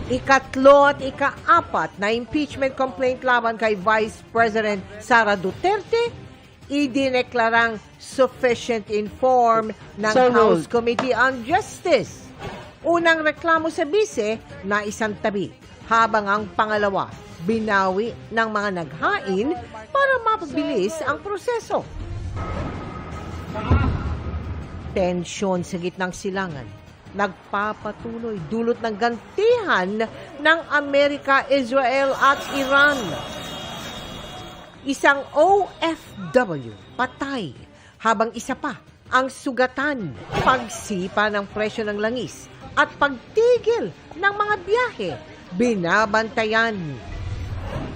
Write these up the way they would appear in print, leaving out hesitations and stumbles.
Ikatlo at ikaapat na impeachment complaint laban kay Vice President Sara Duterte, idineklarang sufficient informed ng House Committee on Justice. Unang reklamo sa bise na isang tabi, habang ang pangalawa, binawi ng mga naghain para mapabilis ang proseso. Tensyon sa gitnang silangan, nagpapatuloy dulot ng gantihan ng Amerika, Israel at Iran. Isang OFW patay, habang isa pa ang sugatan, pagsipa ng presyo ng langis at pagtigil ng mga biyahe, binabantayan.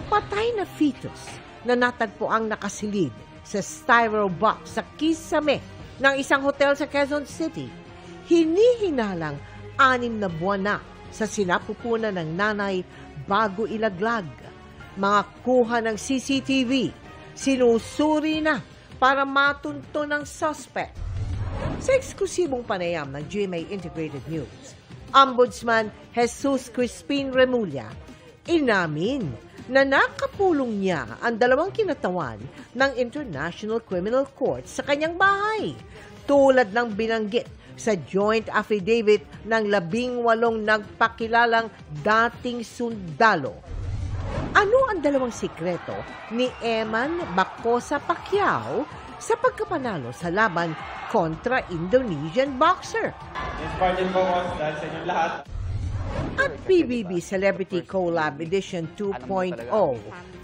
Patay na fetus na natagpuang nakasilid sa styro box sa kisame ng isang hotel sa Quezon City. Hinihinalang 6 na buwan na sa sinapupunan ng nanay bago ilaglag. Mga kuha ng CCTV, sinusuri na para matunto ng suspect. Sa eksklusibong panayam ng GMA Integrated News, Ombudsman Jesus Crispin Remulla inamin na nakapulong niya ang 2 kinatawan ng International Criminal Court sa kanyang bahay, tulad ng binanggit sa joint affidavit ng 18 nagpakilalang dating sundalo. Ano ang 2 sikreto ni Eman Bacosa Pacquiao sa pagkapanalo sa laban kontra Indonesian boxer? Inspired po ako dahil sa inyong lahat. At PBB Celebrity Collab Edition 2.0,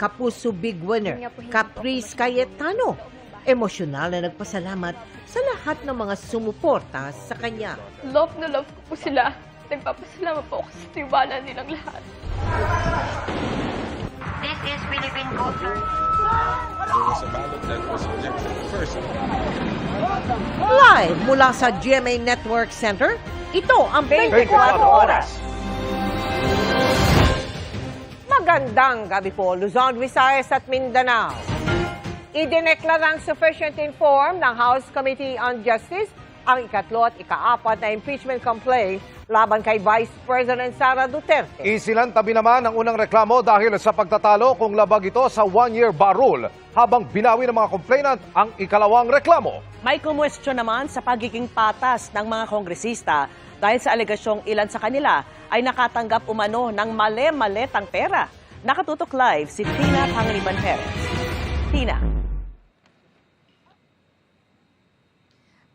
Kapuso Big Winner, Caprice Cayetano, emosyonal na nagpasalamat sa lahat ng mga sumuporta sa kanya. Love na love ko po sila. Nagpapasalamat po ako sa tiwala nilang lahat. This is Philippine culture. There was a ballot that was rejected first. Live mula sa GMA Network Center, ito ang 24 Oras. Magandang gabi po, Luzon, Visayas at Mindanao. Idineklarang sufficient informed ng House Committee on Justice ang ikatlo at ikaapat na impeachment complaint laban kay Vice President Sara Duterte. Isilantabi naman ang unang reklamo dahil sa pagtatalo kung labag ito sa 1-year bar rule, habang binawi ng mga complainant ang ikalawang reklamo. May kumwestiyon naman sa pagiging patas ng mga kongresista dahil sa alegasyong ilan sa kanila ay nakatanggap umano ng male-maletang pera. Nakatutok live si Tina Pangiliban Perez. Tina.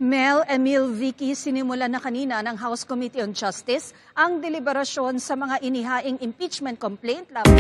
Mel, Emil, Vicky, sinimula na kanina ng House Committee on Justice ang deliberasyon sa mga inihaing impeachment complaint laban